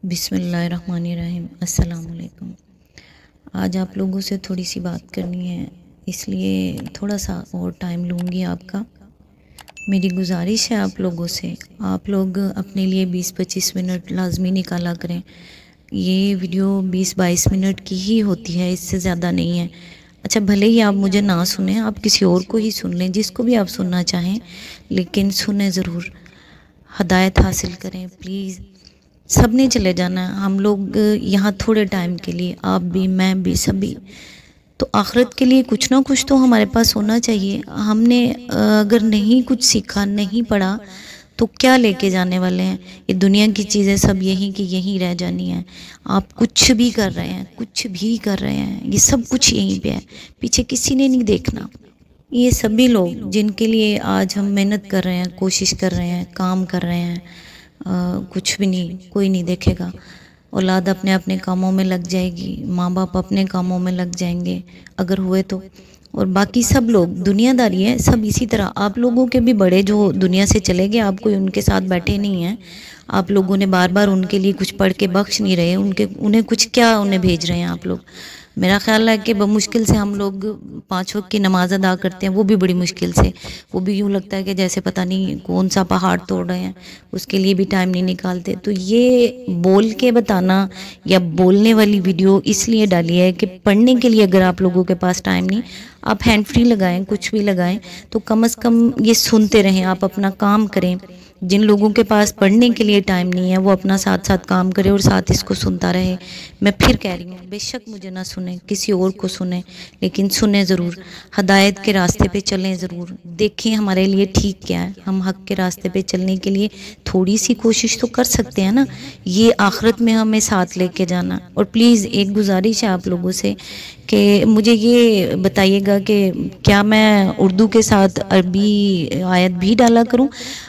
بسم اللہ الرحمن الرحیم۔ السلام علیکم۔ آج آپ لوگوں سے تھوڑی سی بات کرنی ہے، اس لیے تھوڑا سا اور ٹائم لوں گی آپ کا۔ میری گزارش ہے آپ لوگوں سے، آپ لوگ اپنے لیے 20-25 منٹ لازمی نکالا کریں۔ یہ ویڈیو 20-22 منٹ کی ہی ہوتی ہے، اس سے زیادہ نہیں ہے۔ اچھا، بھلے ہی آپ مجھے نہ سنیں، آپ کسی اور کو ہی سن لیں، جس کو بھی آپ سننا چاہیں، لیکن سنیں ضرور، ہدایت حاصل کریں پلیز۔ سب نے چلے جانا ہے، ہم لوگ یہاں تھوڑے ٹائم کے لیے، آپ بھی، میں بھی، سبھی، تو آخرت کے لیے کچھ نہ کچھ تو ہمارے پاس ہونا چاہیے۔ ہم نے اگر نہیں کچھ سیکھا، نہیں پڑھا، تو کیا لے کے جانے والے ہیں؟ یہ دنیا کی چیزیں سب یہیں کی یہیں رہ جانی ہیں۔ آپ کچھ بھی کر رہے ہیں، کچھ بھی کر رہے ہیں، یہ سب کچھ یہیں پہ ہے، پیچھے کسی نے نہیں دیکھنا۔ یہ سبھی لوگ جن کے لیے آج ہم محنت کر رہے ہیں، کوشش کر رہے ہیں، کام کر رہے ہیں، کچھ بھی نہیں، کوئی نہیں دیکھے گا۔ اولاد اپنے اپنے کاموں میں لگ جائے گی، ماں باپ اپنے کاموں میں لگ جائیں گے اگر ہوئے تو، اور باقی سب لوگ دنیا داری ہے، سب اسی طرح۔ آپ لوگوں کے بھی بڑے جو دنیا سے چلے گئے، آپ کوئی ان کے ساتھ بیٹھے نہیں ہیں، آپ لوگوں نے بار بار ان کے لیے کچھ پڑھ کے بخش نہیں رہے، انہیں کچھ کیا انہیں بھیج رہے ہیں آپ لوگ؟ میرا خیال ہے کہ بمشکل سے ہم لوگ 5 وقت کی نماز ادا کرتے ہیں، وہ بھی بڑی مشکل سے، وہ بھی یوں لگتا ہے کہ جیسے پتہ نہیں کون سا پہاڑ توڑ رہے ہیں، اس کے لیے بھی ٹائم نہیں نکالتے۔ تو یہ بول کے بتانا یا بولنے والی ویڈیو اس لیے ڈالی ہے کہ پڑھنے کے لیے اگر آپ لوگوں کے پاس ٹائم نہیں، آپ ہینڈ فری لگائیں، کچھ بھی لگائیں، تو کم از کم یہ سنتے رہیں، آپ اپنا کام کریں۔ جن لوگوں کے پاس پڑھنے کے لیے ٹائم نہیں ہے، وہ اپنا ساتھ ساتھ کام کرے اور ساتھ اس کو سنتا رہے۔ میں پھر کہہ رہی ہوں، بے شک مجھے نہ سنیں، کسی اور کو سنیں، لیکن سنیں ضرور، ہدایت کے راستے پہ چلیں ضرور، دیکھیں ہمارے لیے ٹھیک کیا ہے۔ ہم حق کے راستے پہ چلنے کے لیے تھوڑی سی کوشش تو کر سکتے ہیں نا، یہ آخرت میں ہمیں ساتھ لے کے جانا۔ اور پلیز ایک گزارش ہے آپ لوگوں سے کہ مجھے یہ بتائیے گا کہ کیا میں اردو کے ساتھ عربی آیت بھی ڈالا کروں؟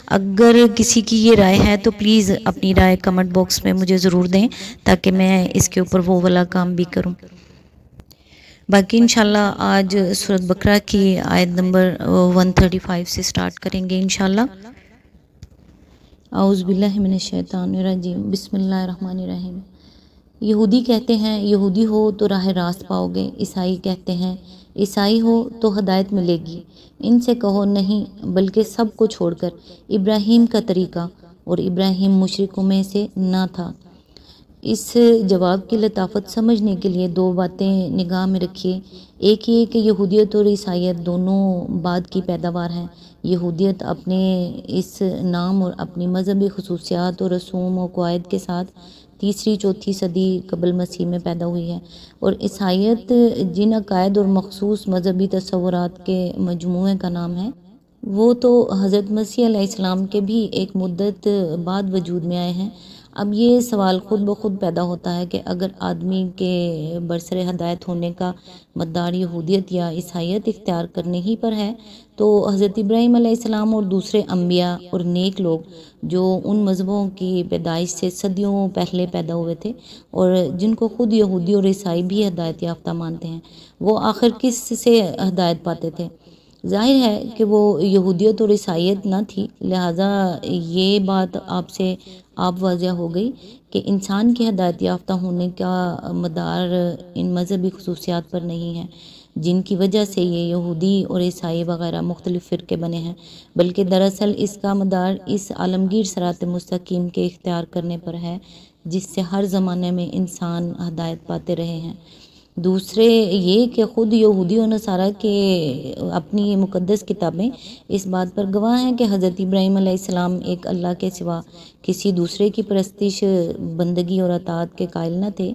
اگر کسی کی یہ رائے ہے تو پلیز اپنی رائے کمنٹ باکس میں مجھے ضرور دیں، تاکہ میں اس کے اوپر وہ والا کام بھی کروں۔ باقی انشاءاللہ آج سورۃ بقرہ کی آیت نمبر 135 سے سٹارٹ کریں گے انشاءاللہ۔ اعوذ باللہ من الشیطان الرجیم، بسم اللہ الرحمن الرحیم۔ یہودی کہتے ہیں یہودی ہو تو راہ راست پاؤ گے، عیسائی کہتے ہیں عیسائی ہو تو ہدایت ملے گی۔ ان سے کہو نہیں، بلکہ سب کو چھوڑ کر ابراہیم کا طریقہ، اور ابراہیم مشرکوں میں سے نہ تھا۔ اس جواب کی لطافت سمجھنے کے لیے 2 باتیں نگاہ میں رکھیے۔ ایک یہ کہ یہودیت اور عیسائیت دونوں بعد کی پیداوار ہیں۔ یہودیت اپنے اس نام اور اپنی مذہبی خصوصیات اور رسوم و قواعد کے ساتھ 3-4 صدی قبل مسیح میں پیدا ہوئی ہے، اور عیسائیت جن عقائد اور مخصوص مذہبی تصورات کے مجموعے کا نام ہے، وہ تو حضرت مسیح علیہ السلام کے بھی ایک مدت بعد وجود میں آئے ہیں۔ اب یہ سوال خود بخود پیدا ہوتا ہے کہ اگر آدمی کے برسر ہدایت ہونے کا مدار یہودیت یا عیسائیت اختیار کرنے ہی پر ہے، تو حضرت ابراہیم علیہ السلام اور دوسرے انبیاء اور نیک لوگ جو ان مذہبوں کی پیدائش سے صدیوں پہلے پیدا ہوئے تھے، اور جن کو خود یہودی اور عیسائی بھی ہدایت یافتہ مانتے ہیں، وہ آخر کس سے ہدایت پاتے تھے؟ ظاہر ہے کہ وہ یہودیت اور عیسائیت نہ تھی، لہٰذا یہ بات آپ واضح ہو گئی کہ انسان کے ہدایت یافتہ ہونے کا مدار ان مذہبی خصوصیات پر نہیں ہے، جن کی وجہ سے یہ یہودی اور عیسائی وغیرہ مختلف فرقے بنے ہیں، بلکہ دراصل اس کا مدار اس عالمگیر صراط مستقیم کے اختیار کرنے پر ہے، جس سے ہر زمانے میں انسان ہدایت پاتے رہے ہیں۔ دوسرے یہ کہ خود یہودی و نصارہ کے اپنی مقدس کتابیں اس بات پر گواہ ہیں کہ حضرت ابراہیم علیہ السلام ایک اللہ کے سوا کسی دوسرے کی پرستش، بندگی اور اطاعت کے قائل نہ تھے،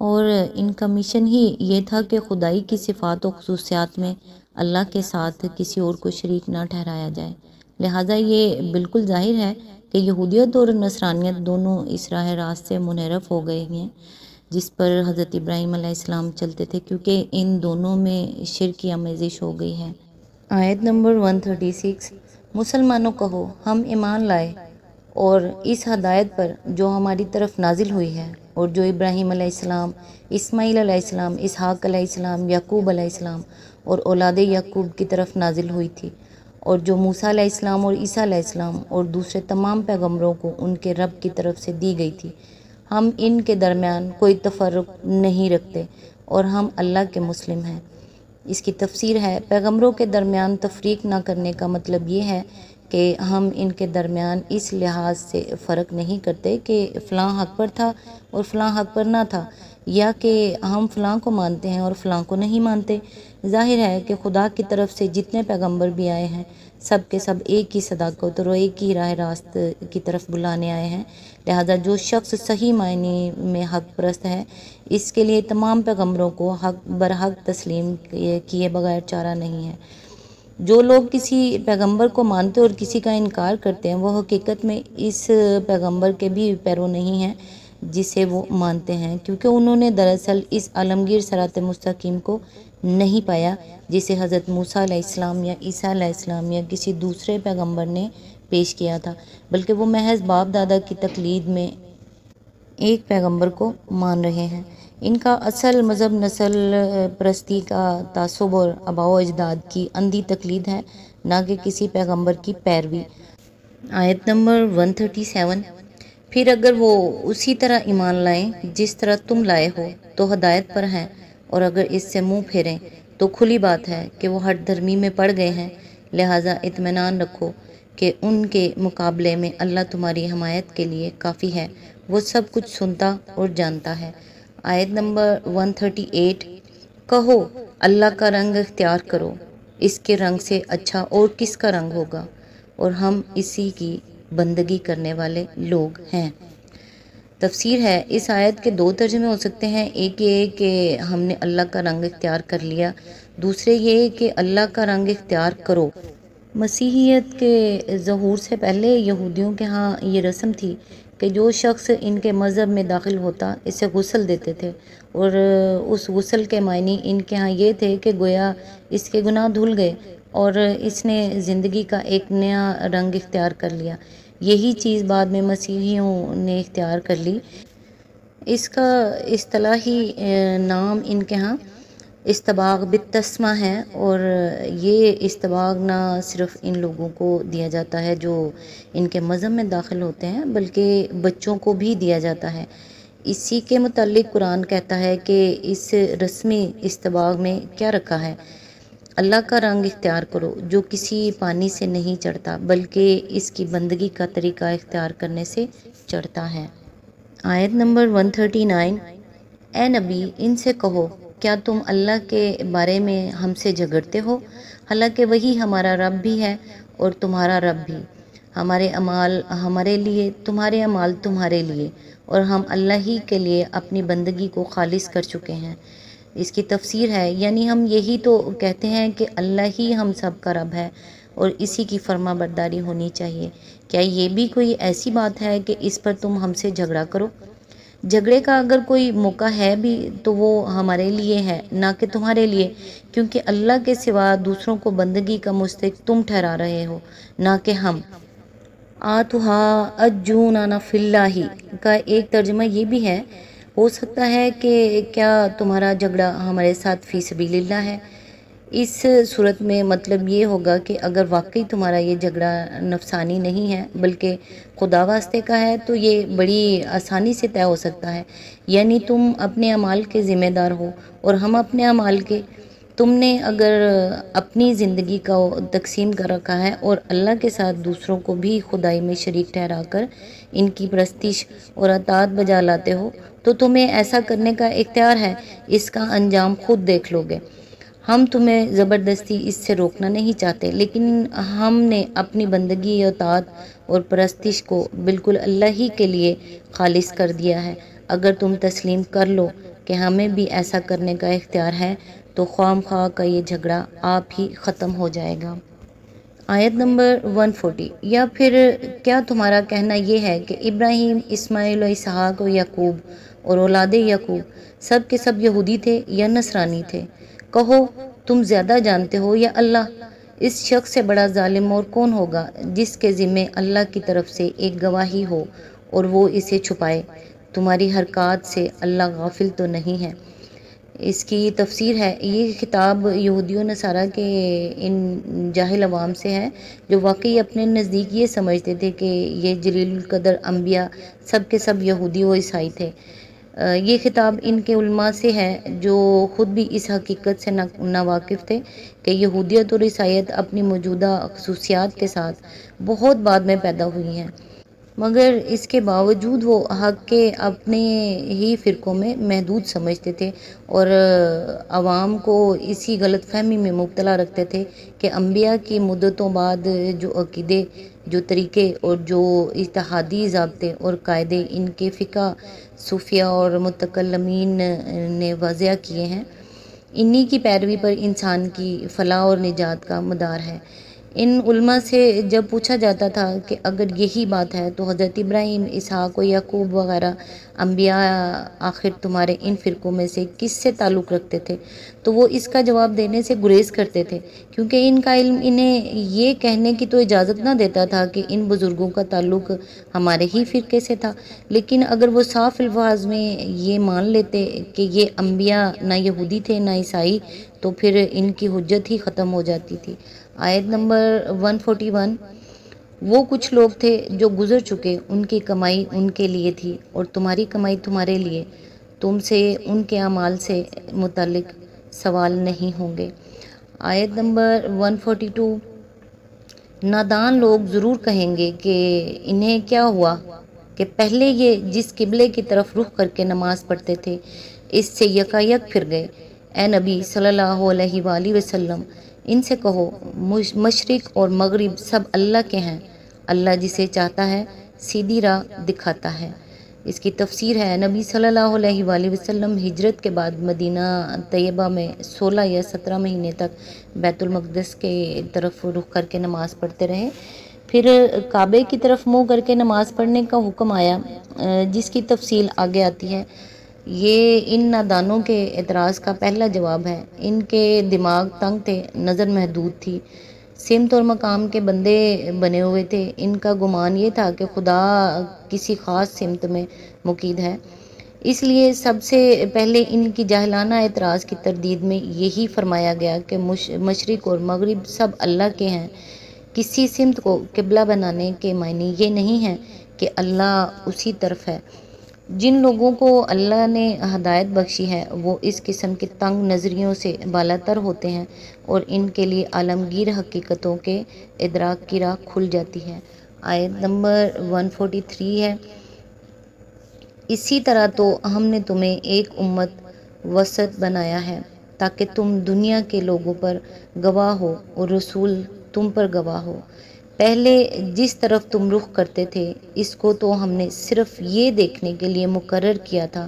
اور ان کا مشن ہی یہ تھا کہ خدائی کی صفات و خصوصیات میں اللہ کے ساتھ کسی اور کو شریک نہ ٹھہرایا جائے۔ لہٰذا یہ بالکل ظاہر ہے کہ یہودیت اور نصرانیت دونوں اس راہ راست سے منحرف ہو گئے ہیں جس پر حضرت ابراہیم علیہ السلام چلتے تھے، کیونکہ ان دونوں میں شرک کی آمیزش ہو گئی ہے۔ آیت نمبر 136، مسلمانوں کہو ہم ایمان لائے اور اس ہدایت پر جو ہماری طرف نازل ہوئی ہے، اور جو ابراہیم علیہ السلام، اسماعیل علیہ السلام، اسحاق علیہ السلام، یعقوب علیہ السلام اور اولاد یعقوب کی طرف نازل ہوئی تھی، اور جو موسیٰ علیہ السلام اور عیسیٰ علیہ السلام اور دوسرے تمام پیغمبروں کو ان کے رب کی طرف سے دی گئی تھی۔ ہم ان کے درمیان کوئی تفرق نہیں رکھتے اور ہم اللہ کے مسلم ہیں۔ اس کی تفسیر ہے، پیغمبروں کے درمیان تفریق نہ کرنے کا مطلب یہ ہے کہ ہم ان کے درمیان اس لحاظ سے فرق نہیں کرتے کہ فلاں حق پر تھا اور فلاں حق پر نہ تھا، یا کہ ہم فلاں کو مانتے ہیں اور فلاں کو نہیں مانتے۔ ظاہر ہے کہ خدا کی طرف سے جتنے پیغمبر بھی آئے ہیں سب کے سب ایک ہی صداقت اور ایک ہی راہ راست کی طرف بلانے آئے ہیں، لہذا جو شخص صحیح معنی میں حق پرست ہے اس کے لیے تمام پیغمبروں کو حق برحق تسلیم کیے بغیر چارہ نہیں ہے۔ جو لوگ کسی پیغمبر کو مانتے اور کسی کا انکار کرتے ہیں وہ حقیقت میں اس پیغمبر کے بھی پیرو نہیں ہیں جسے وہ مانتے ہیں، کیونکہ انہوں نے دراصل اس عالمگیر صراط مستقیم کو نہیں پایا جسے حضرت موسیٰ علیہ السلام یا عیسیٰ علیہ السلام یا کسی دوسرے پیغمبر نے پیش کیا تھا، بلکہ وہ محض باپ دادا کی تقلید میں ایک پیغمبر کو مان رہے ہیں۔ ان کا اصل مذہب نسل پرستی کا تعصب اور آباء و اجداد کی اندھی تقلید ہے، نہ کہ کسی پیغمبر کی پیروی۔ آیت نمبر 137۔ پھر اگر وہ اسی طرح ایمان لائیں جس طرح تم لائے ہو تو ہدایت پر ہیں، اور اگر اس سے منہ پھیریں تو کھلی بات ہے کہ وہ ہٹ دھرمی میں پڑ گئے ہیں، لہٰذا اطمینان رکھو کہ ان کے مقابلے میں اللہ تمہاری حمایت کے لیے کافی ہے، وہ سب کچھ سنتا اور جانتا ہے۔ آیت نمبر 138۔ کہو اللہ کا رنگ اختیار کرو، اس کے رنگ سے اچھا اور کس کا رنگ ہوگا، اور ہم اسی کی بندگی کرنے والے لوگ ہیں۔ تفسیر ہے، اس آیت کے دو ترجمے ہو سکتے ہیں، ایک یہ کہ ہم نے اللہ کا رنگ اختیار کر لیا، دوسرے یہ کہ اللہ کا رنگ اختیار کرو۔ مسیحیت کے ظہور سے پہلے یہودیوں کے ہاں یہ رسم تھی کہ جو شخص ان کے مذہب میں داخل ہوتا اسے غسل دیتے تھے، اور اس غسل کے معنی ان کے ہاں یہ تھے کہ گویا اس کے گناہ دھل گئے اور اس نے زندگی کا ایک نیا رنگ اختیار کر لیا۔ یہی چیز بعد میں مسیحیوں نے اختیار کر لی۔ اس کا اصطلاحی نام ان کے ہاں استباغ بالتسمہ ہے، اور یہ استباغ نہ صرف ان لوگوں کو دیا جاتا ہے جو ان کے مذہب میں داخل ہوتے ہیں بلکہ بچوں کو بھی دیا جاتا ہے۔ اسی کے متعلق قرآن کہتا ہے کہ اس رسمی استباغ میں کیا رکھا ہے، اللہ کا رنگ اختیار کرو جو کسی پانی سے نہیں چڑھتا بلکہ اس کی بندگی کا طریقہ اختیار کرنے سے چڑھتا ہے۔ آیت نمبر 139۔ اے نبی ان سے کہو کیا تم اللہ کے بارے میں ہم سے جھگڑتے ہو، حالانکہ وہی ہمارا رب بھی ہے اور تمہارا رب بھی، ہمارے اعمال ہمارے لیے، تمہارے اعمال تمہارے لیے، اور ہم اللہ ہی کے لیے اپنی بندگی کو خالص کر چکے ہیں۔ اس کی تفسیر ہے، یعنی ہم یہی تو کہتے ہیں کہ اللہ ہی ہم سب کا رب ہے اور اسی کی فرما برداری ہونی چاہیے، کیا یہ بھی کوئی ایسی بات ہے کہ اس پر تم ہم سے جھگڑا کرو؟ جھگڑے کا اگر کوئی موقع ہے بھی تو وہ ہمارے لیے ہے نہ کہ تمہارے لیے، کیونکہ اللہ کے سوا دوسروں کو بندگی کا مستحق تم ٹھہرا رہے ہو نہ کہ ہم۔ آتھا اجوننا فی اللہ کا ایک ترجمہ یہ بھی ہے، ہو سکتا ہے کہ کیا تمہارا جھگڑا ہمارے ساتھ فی سبیل اللہ ہے۔ اس صورت میں مطلب یہ ہوگا کہ اگر واقعی تمہارا یہ جھگڑا نفسانی نہیں ہے بلکہ خدا واسطے کا ہے تو یہ بڑی آسانی سے طے ہو سکتا ہے، یعنی تم اپنے اعمال کے ذمہ دار ہو اور ہم اپنے اعمال کے۔ تم نے اگر اپنی زندگی کا تقسیم کر رکھا ہے اور اللہ کے ساتھ دوسروں کو بھی خدائی میں شریک ٹھہرا کر ان کی پرستش اور اطاعت بجا لاتے ہو تو تمہیں ایسا کرنے کا اختیار ہے، اس کا انجام خود دیکھ لو گے۔ ہم تمہیں زبردستی اس سے روکنا نہیں چاہتے، لیکن ہم نے اپنی بندگی، اطاعت اور پرستش کو بالکل اللہ ہی کے لیے خالص کر دیا ہے۔ اگر تم تسلیم کر لو کہ ہمیں بھی ایسا کرنے کا اختیار ہے تو خواہ خواہ کا یہ جھگڑا آپ ہی ختم ہو جائے گا۔ آیت نمبر 140۔ یا پھر کیا تمہارا کہنا یہ ہے کہ ابراہیم، اسماعیل و اسحاق و یعقوب اور اولاد یعقوب سب کے سب یہودی تھے یا نصرانی تھے؟ کہو تم زیادہ جانتے ہو یا اللہ؟ اس شخص سے بڑا ظالم اور کون ہوگا جس کے ذمے اللہ کی طرف سے ایک گواہی ہو اور وہ اسے چھپائے؟ تمہاری حرکات سے اللہ غافل تو نہیں ہے۔ اس کی تفسیر ہے، یہ خطاب یہودی و نصارہ کے ان جاہل عوام سے ہے جو واقعی اپنے نزدیک یہ سمجھتے تھے کہ یہ جلیل القدر انبیاء سب کے سب یہودی و عیسائی تھے۔ یہ خطاب ان کے علماء سے ہے جو خود بھی اس حقیقت سے ناواقف تھے کہ یہودیت اور عیسائیت اپنی موجودہ خصوصیات کے ساتھ بہت بعد میں پیدا ہوئی ہیں، مگر اس کے باوجود وہ حق کے اپنے ہی فرقوں میں محدود سمجھتے تھے اور عوام کو اسی غلط فہمی میں مبتلا رکھتے تھے کہ انبیاء کی مدتوں بعد جو عقیدے، جو طریقے اور جو اتحادی ضابطے اور قاعدے ان کے فقہ صوفیہ اور متکلمین نے وضع کیے ہیں، انہی کی پیروی پر انسان کی فلاح اور نجات کا مدار ہے۔ ان علماء سے جب پوچھا جاتا تھا کہ اگر یہی بات ہے تو حضرت ابراہیم، اسحاق و یعقوب وغیرہ انبیاء آخر تمہارے ان فرقوں میں سے کس سے تعلق رکھتے تھے، تو وہ اس کا جواب دینے سے گریز کرتے تھے، کیونکہ ان کا علم انہیں یہ کہنے کی تو اجازت نہ دیتا تھا کہ ان بزرگوں کا تعلق ہمارے ہی فرقے سے تھا۔ لیکن اگر وہ صاف الفاظ میں یہ مان لیتے کہ یہ انبیاء نہ یہودی تھے نہ عیسائی، تو پھر ان کی حجت ہی ختم ہو جاتی تھی۔ آیت نمبر 141، وہ کچھ لوگ تھے جو گزر چکے، ان کی کمائی ان کے لیے تھی اور تمہاری کمائی تمہارے لیے، تم سے ان کے اعمال سے متعلق سوال نہیں ہوں گے۔ آیت نمبر 142، نادان لوگ ضرور کہیں گے کہ انہیں کیا ہوا کہ پہلے یہ جس قبلے کی طرف رخ کر کے نماز پڑھتے تھے اس سے یکایک پھر گئے۔ اے نبی صلی اللہ علیہ وآلہ وسلم، ان سے کہو مشرق اور مغرب سب اللہ کے ہیں، اللہ جسے چاہتا ہے سیدھی راہ دکھاتا ہے۔ اس کی تفسیر ہے، نبی صلی اللہ علیہ وآلہ وسلم ہجرت کے بعد مدینہ طیبہ میں 16 یا 17 مہینے تک بیت المقدس کے طرف رخ کر کے نماز پڑھتے رہے، پھر کعبے کی طرف منہ کر کے نماز پڑھنے کا حکم آیا، جس کی تفصیل آگے آتی ہے۔ یہ ان نادانوں کے اعتراض کا پہلا جواب ہے۔ ان کے دماغ تنگ تھے، نظر محدود تھی، سمت اور مقام کے بندے بنے ہوئے تھے۔ ان کا گمان یہ تھا کہ خدا کسی خاص سمت میں مقید ہے، اس لیے سب سے پہلے ان کی جاہلانہ اعتراض کی تردید میں یہی فرمایا گیا کہ مشرق اور مغرب سب اللہ کے ہیں۔ کسی سمت کو قبلہ بنانے کے معنی یہ نہیں ہے کہ اللہ اسی طرف ہے۔ جن لوگوں کو اللہ نے ہدایت بخشی ہے وہ اس قسم کی تنگ نظریوں سے بالاتر ہوتے ہیں اور ان کے لیے عالمگیر حقیقتوں کے ادراک کی راہ کھل جاتی ہے۔ آیت نمبر 143 ہے، اسی طرح تو ہم نے تمہیں ایک امت وسط بنایا ہے تاکہ تم دنیا کے لوگوں پر گواہ ہو اور رسول تم پر گواہ ہو۔ پہلے جس طرف تم رخ کرتے تھے اس کو تو ہم نے صرف یہ دیکھنے کے لیے مقرر کیا تھا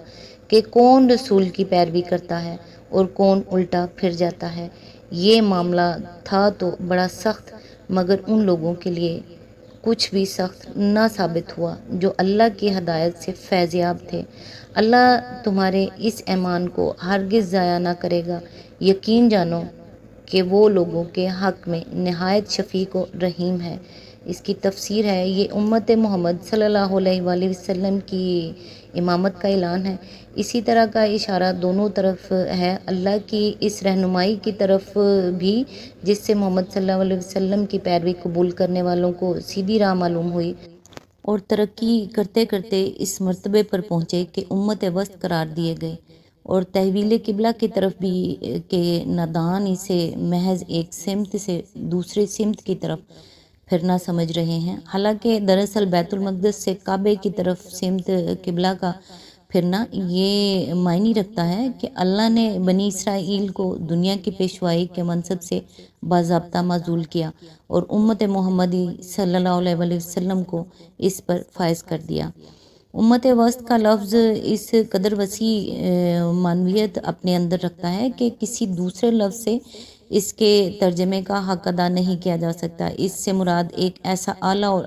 کہ کون رسول کی پیروی کرتا ہے اور کون الٹا پھر جاتا ہے۔ یہ معاملہ تھا تو بڑا سخت، مگر ان لوگوں کے لیے کچھ بھی سخت نہ ثابت ہوا جو اللہ کی ہدایت سے فیض یاب تھے۔ اللہ تمہارے اس ایمان کو ہرگز ضائع نہ کرے گا، یقین جانو کہ وہ لوگوں کے حق میں نہایت شفیق و رحیم ہے۔ اس کی تفسیر ہے، یہ امت محمد صلی اللہ علیہ وآلہ وسلم کی امامت کا اعلان ہے۔ اسی طرح کا اشارہ دونوں طرف ہے، اللہ کی اس رہنمائی کی طرف بھی جس سے محمد صلی اللہ علیہ وسلم کی پیروی قبول کرنے والوں کو سیدھی راہ معلوم ہوئی اور ترقی کرتے کرتے اس مرتبے پر پہنچے کہ امت وسط قرار دیے گئے، اور تحویل قبلہ کی طرف بھی کہ نادان اسے محض ایک سمت سے دوسری سمت کی طرف پھرنا سمجھ رہے ہیں، حالانکہ دراصل بیت المقدس سے کعبے کی طرف سمت قبلہ کا پھرنا یہ معنی رکھتا ہے کہ اللہ نے بنی اسرائیل کو دنیا کی پیشوائی کے منصب سے باضابطہ معزول کیا اور امت محمدی صلی اللہ علیہ وآلہ وسلم کو اس پر فائز کر دیا۔ امت وسط کا لفظ اس قدر وسیع معنویت اپنے اندر رکھتا ہے کہ کسی دوسرے لفظ سے اس کے ترجمے کا حق ادا نہیں کیا جا سکتا۔ اس سے مراد ایک ایسا اعلیٰ اور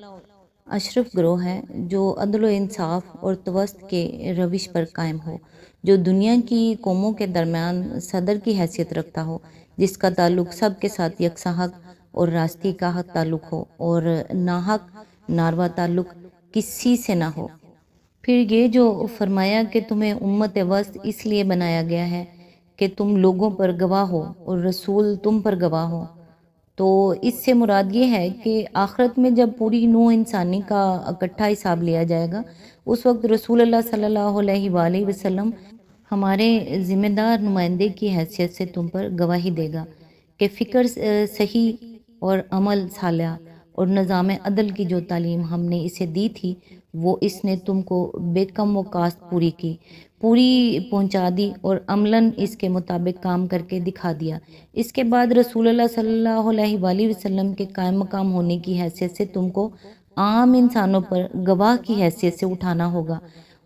اشرف گروہ ہے جو عدل و انصاف اور توسط کے روش پر قائم ہو، جو دنیا کی قوموں کے درمیان صدر کی حیثیت رکھتا ہو، جس کا تعلق سب کے ساتھ یکساں حق اور راستی کا حق تعلق ہو اور ناحق ناروا تعلق کسی سے نہ ہو۔ پھر یہ جو فرمایا کہ تمہیں امت وسط اس لیے بنایا گیا ہے کہ تم لوگوں پر گواہ ہو اور رسول تم پر گواہ ہو۔ تو اس سے مراد یہ ہے کہ آخرت میں جب پوری نوع انسانی کا اکٹھا حساب لیا جائے گا، اس وقت رسول اللہ صلی اللہ علیہ وآلہ وسلم ہمارے ذمہ دار نمائندے کی حیثیت سے تم پر گواہی دے گا کہ فکر صحیح اور عمل صالح اور نظام عدل کی جو تعلیم ہم نے اسے دی تھی وہ اس نے تم کو بے کم و کاست پوری پہنچا دی اور عملاً اس کے مطابق کام کر کے دکھا دیا۔ اس کے بعد رسول اللہ صلی اللہ علیہ وآلہ وسلم کے قائم مقام ہونے کی حیثیت سے تم کو عام انسانوں پر گواہ کی حیثیت سے اٹھانا ہوگا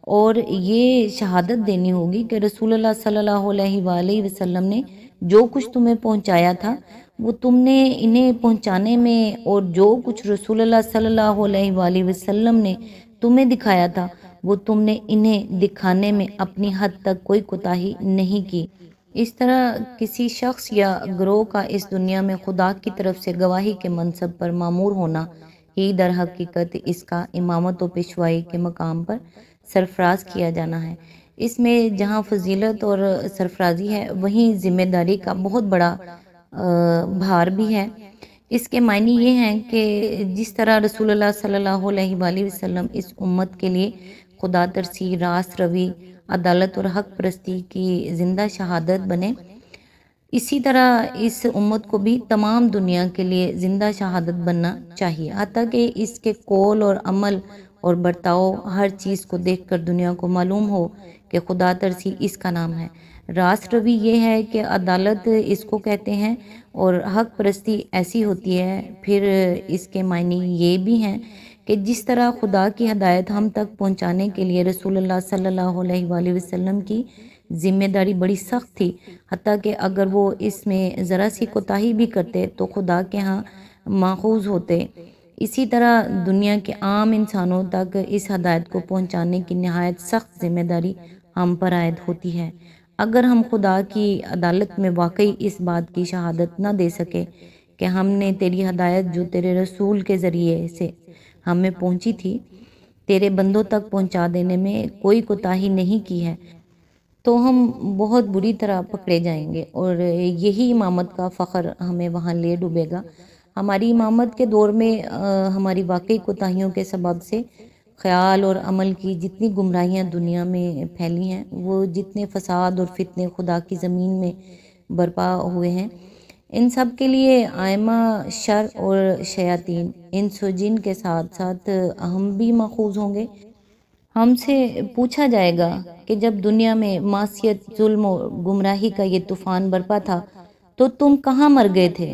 اور یہ شہادت دینی ہوگی کہ رسول اللہ صلی اللہ علیہ وآلہ وسلم نے جو کچھ تمہیں پہنچایا تھا وہ تم نے انہیں پہنچانے میں، اور جو کچھ رسول اللہ صلی اللہ علیہ وآلہ وسلم نے تمہیں دکھایا تھا وہ تم نے انہیں دکھانے میں اپنی حد تک کوئی کوتاہی نہیں کی۔ اس طرح کسی شخص یا گروہ کا اس دنیا میں خدا کی طرف سے گواہی کے منصب پر مامور ہونا ہی در حقیقت اس کا امامت و پیشوائی کے مقام پر سرفراز کیا جانا ہے۔ اس میں جہاں فضیلت اور سرفرازی ہے وہیں ذمہ داری کا بہت بڑا بھار بھی ہے۔ اس کے معنی یہ ہیں کہ جس طرح رسول اللہ صلی اللہ علیہ وآلہ وسلم اس امت کے لیے خدا ترسی، راست روی، عدالت اور حق پرستی کی زندہ شہادت بنے، اسی طرح اس امت کو بھی تمام دنیا کے لیے زندہ شہادت بننا چاہیے، حتیٰ کہ اس کے قول اور عمل اور برتاؤ ہر چیز کو دیکھ کر دنیا کو معلوم ہو کہ خدا ترسی اس کا نام ہے۔ راست روی یہ ہے کہ عدالت اس کو کہتے ہیں، اور حق پرستی ایسی ہوتی ہے۔ پھر اس کے معنی یہ بھی ہیں کہ جس طرح خدا کی ہدایت ہم تک پہنچانے کے لیے رسول اللہ صلی اللہ علیہ وآلہ وسلم کی ذمہ داری بڑی سخت تھی، حتیٰ کہ اگر وہ اس میں ذرا سی کوتاہی بھی کرتے تو خدا کے ہاں ماخوذ ہوتے، اسی طرح دنیا کے عام انسانوں تک اس ہدایت کو پہنچانے کی نہایت سخت ذمہ داری ہم پر عائد ہوتی ہے۔ اگر ہم خدا کی عدالت میں واقعی اس بات کی شہادت نہ دے سکے کہ ہم نے تیری ہدایت جو تیرے رسول کے ذریعے سے ہمیں پہنچی تھی تیرے بندوں تک پہنچا دینے میں کوئی کوتاہی نہیں کی ہے، تو ہم بہت بری طرح پکڑے جائیں گے اور یہی امامت کا فخر ہمیں وہاں لے ڈوبے گا۔ ہماری امامت کے دور میں ہماری واقعی کوتاہیوں کے سبب سے خیال اور عمل کی جتنی گمراہیاں دنیا میں پھیلی ہیں، وہ جتنے فساد اور فتنے خدا کی زمین میں برپا ہوئے ہیں، ان سب کے لیے آئمہ شر اور شیاطین انس و جن کے ساتھ ساتھ ہم بھی ماخوذ ہوں گے۔ ہم سے پوچھا جائے گا کہ جب دنیا میں معصیت، ظلم اور گمراہی کا یہ طوفان برپا تھا تو تم کہاں مر گئے تھے؟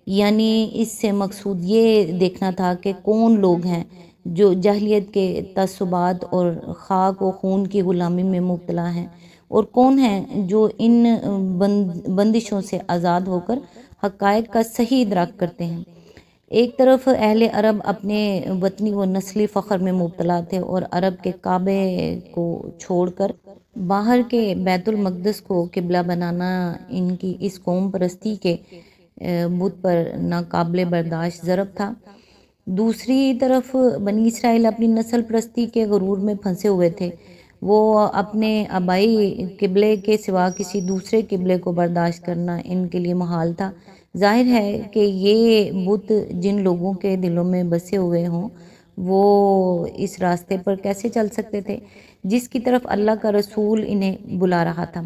یعنی اس سے مقصود یہ دیکھنا تھا کہ کون لوگ ہیں جو جاہلیت کے تعصبات اور خاک و خون کی غلامی میں مبتلا ہیں، اور کون ہیں جو ان بندشوں سے آزاد ہو کر حقائق کا صحیح ادراک کرتے ہیں۔ ایک طرف اہل عرب اپنے وطنی و نسلی فخر میں مبتلا تھے اور عرب کے کعبے کو چھوڑ کر باہر کے بیت المقدس کو قبلہ بنانا ان کی اس قوم پرستی کے بت پر ناقابل برداشت ضرب تھا۔ دوسری طرف بنی اسرائیل اپنی نسل پرستی کے غرور میں پھنسے ہوئے تھے، وہ اپنے آبائی قبلے کے سوا کسی دوسرے قبلے کو برداشت کرنا ان کے لیے محال تھا۔ ظاہر ہے کہ یہ بت جن لوگوں کے دلوں میں بسے ہوئے ہوں وہ اس راستے پر کیسے چل سکتے تھے جس کی طرف اللہ کا رسول انہیں بلا رہا تھا۔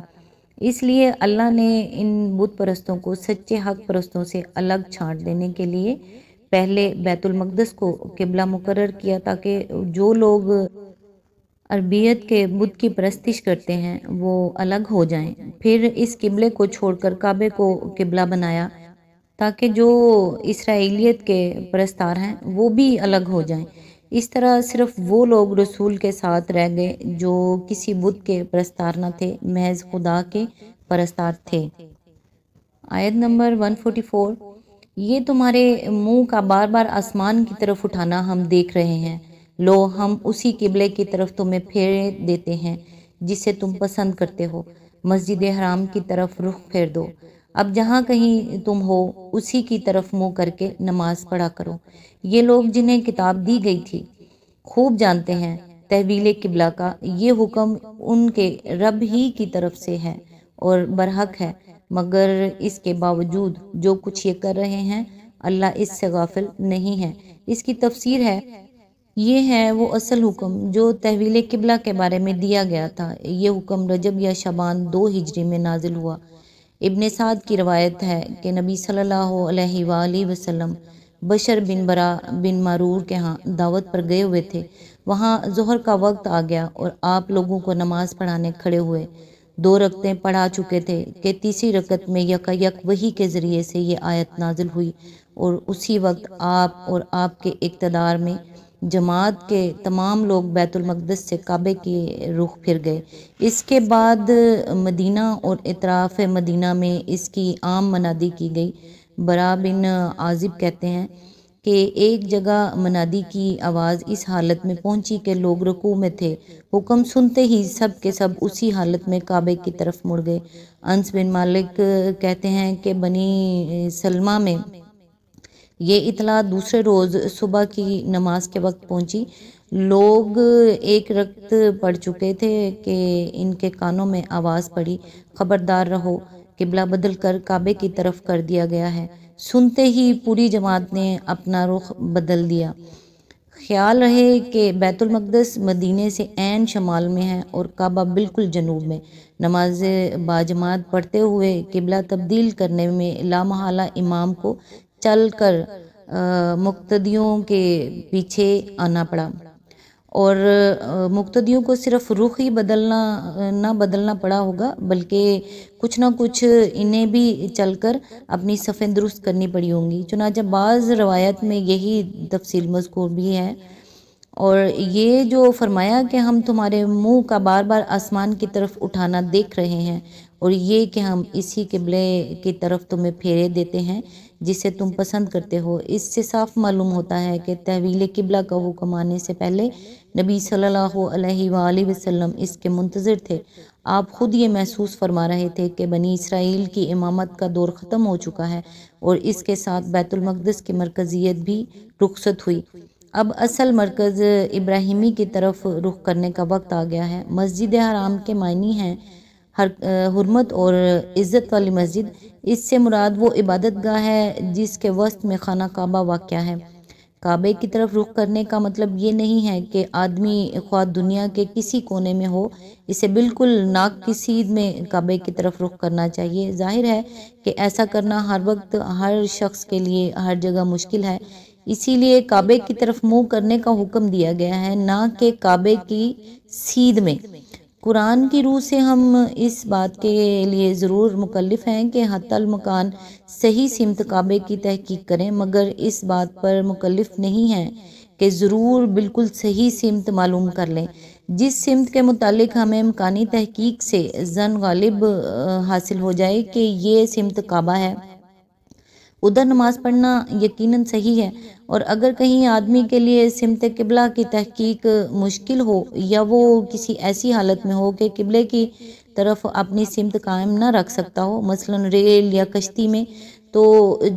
اس لیے اللہ نے ان بت پرستوں کو سچے حق پرستوں سے الگ چھانٹ دینے کے لیے پہلے بیت المقدس کو قبلہ مقرر کیا تاکہ جو لوگ عربیت کے بت کی پرستش کرتے ہیں وہ الگ ہو جائیں۔ پھر اس قبلے کو چھوڑ کر کعبے کو قبلہ بنایا تاکہ جو اسرائیلیت کے پرستار ہیں وہ بھی الگ ہو جائیں۔ اس طرح صرف وہ لوگ رسول کے ساتھ رہ گئے جو کسی بت کے پرستار نہ تھے، محض خدا کے پرستار تھے۔ آیت نمبر 144، یہ تمہارے منہ کا بار بار آسمان کی طرف اٹھانا ہم دیکھ رہے ہیں، لو ہم اسی قبلے کی طرف تمہیں پھیر دیتے ہیں جسے تم پسند کرتے ہو، مسجد حرام کی طرف رخ پھیر دو، اب جہاں کہیں تم ہو اسی کی طرف منہ کر کے نماز پڑھا کرو۔ یہ لوگ جنہیں کتاب دی گئی تھی خوب جانتے ہیں تحویل قبلہ کا یہ حکم ان کے رب ہی کی طرف سے ہے، اور برحق ہے، مگر اس کے باوجود جو کچھ یہ کر رہے ہیں اللہ اس سے غافل نہیں ہے۔ اس کی تفسیر ہے، یہ ہے وہ اصل حکم جو تحویل قبلہ کے بارے میں دیا گیا تھا۔ یہ حکم رجب یا شعبان 2 ہجری میں نازل ہوا۔ ابن سعد کی روایت ہے کہ نبی صلی اللہ علیہ وآلہ وسلم بشر بن برا بن معرور کے ہاں دعوت پر گئے ہوئے تھے۔ وہاں ظہر کا وقت آ گیا اور آپ لوگوں کو نماز پڑھانے کھڑے ہوئے۔ 2 رکعتیں پڑھا چکے تھے کہ تیسری رکعت میں یکایک وحی کے ذریعے سے یہ آیت نازل ہوئی، اور اسی وقت آپ اور آپ کے اقتدار میں جماعت کے تمام لوگ بیت المقدس سے کعبے کی رخ پھر گئے۔ اس کے بعد مدینہ اور اطراف مدینہ میں اس کی عام منادی کی گئی۔ برا بن عازب کہتے ہیں کہ ایک جگہ منادی کی آواز اس حالت میں پہنچی کہ لوگ رکوع میں تھے، حکم سنتے ہی سب کے سب اسی حالت میں کعبے کی طرف مڑ گئے۔ انس بن مالک کہتے ہیں کہ بنی سلمہ میں یہ اطلاع دوسرے روز صبح کی نماز کے وقت پہنچی۔ لوگ 1 رکعت پڑھ چکے تھے کہ ان کے کانوں میں آواز پڑی، خبردار رہو، قبلہ بدل کر کعبے کی طرف کر دیا گیا ہے۔ سنتے ہی پوری جماعت نے اپنا رخ بدل دیا۔ خیال رہے کہ بیت المقدس مدینے سے عین شمال میں ہے اور کعبہ بالکل جنوب میں۔ نماز باجماعت پڑھتے ہوئے قبلہ تبدیل کرنے میں لامحالہ امام کو چل کر مقتدیوں کے پیچھے آنا پڑا، اور مقتدیوں کو صرف رخ ہی نہ بدلنا پڑا ہوگا، بلکہ کچھ نہ کچھ انہیں بھی چل کر اپنی صفیں درست کرنی پڑی ہوں گی۔ چنانچہ بعض روایت میں یہی تفصیل مذکور بھی ہے، اور یہ جو فرمایا کہ ہم تمہارے منہ کا بار بار آسمان کی طرف اٹھانا دیکھ رہے ہیں، اور یہ کہ ہم اسی قبلے کی طرف تمہیں پھیرے دیتے ہیں جسے تم پسند کرتے ہو۔ اس سے صاف معلوم ہوتا ہے کہ تحویل قبلہ کا حکم آنے سے پہلے نبی صلی اللہ علیہ وآلہ وسلم اس کے منتظر تھے۔ آپ خود یہ محسوس فرما رہے تھے کہ بنی اسرائیل کی امامت کا دور ختم ہو چکا ہے، اور اس کے ساتھ بیت المقدس کی مرکزیت بھی رخصت ہوئی۔ اب اصل مرکز ابراہیمی کی طرف رخ کرنے کا وقت آ گیا ہے۔ مسجد حرام کے معنی ہیں حرمت اور عزت والی مسجد۔ اس سے مراد وہ عبادت گاہ ہے جس کے وسط میں خانہ کعبہ واقع ہے۔ کعبے کی طرف رخ کرنے کا مطلب یہ نہیں ہے کہ آدمی خواہ دنیا کے کسی کونے میں ہو، اسے بالکل ناقصید میں کعبے کی طرف رخ کرنا چاہیے۔ ظاہر ہے کہ ایسا کرنا ہر وقت ہر شخص کے لیے ہر جگہ مشکل ہے، اسی لیے کعبے کی طرف منہ کرنے کا حکم دیا گیا ہے، نہ کہ کعبے کی سیدھ میں۔ قرآن کی روح سے ہم اس بات کے لیے ضرور مکلف ہیں کہ حتی المکان صحیح سمت کعبے کی تحقیق کریں، مگر اس بات پر مکلف نہیں ہیں کہ ضرور بالکل صحیح سمت معلوم کر لیں۔ جس سمت کے متعلق ہمیں امکانی تحقیق سے ظن غالب حاصل ہو جائے کہ یہ سمت کعبہ ہے، ادھر نماز پڑھنا یقیناً صحیح ہے۔ اور اگر کہیں آدمی کے لیے سمت قبلہ کی تحقیق مشکل ہو، یا وہ کسی ایسی حالت میں ہو کہ قبلے کی طرف اپنی سمت قائم نہ رکھ سکتا ہو، مثلاً ریل یا کشتی میں، تو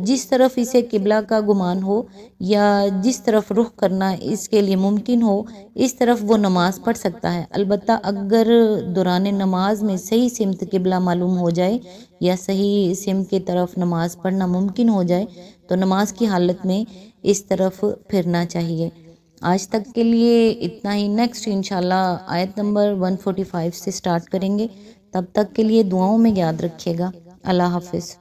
جس طرف اسے قبلہ کا گمان ہو یا جس طرف رخ کرنا اس کے لیے ممکن ہو، اس طرف وہ نماز پڑھ سکتا ہے۔ البتہ اگر دوران نماز میں صحیح سمت قبلہ معلوم ہو جائے یا صحیح سمت کی طرف نماز پڑھنا ممکن ہو جائے تو نماز کی حالت میں اس طرف پھرنا چاہیے۔ آج تک کے لیے اتنا ہی۔ نیکسٹ انشاءاللہ آیت نمبر 145 سے سٹارٹ کریں گے۔ تب تک کے لیے دعاؤں میں یاد رکھیے گا۔ اللہ حافظ۔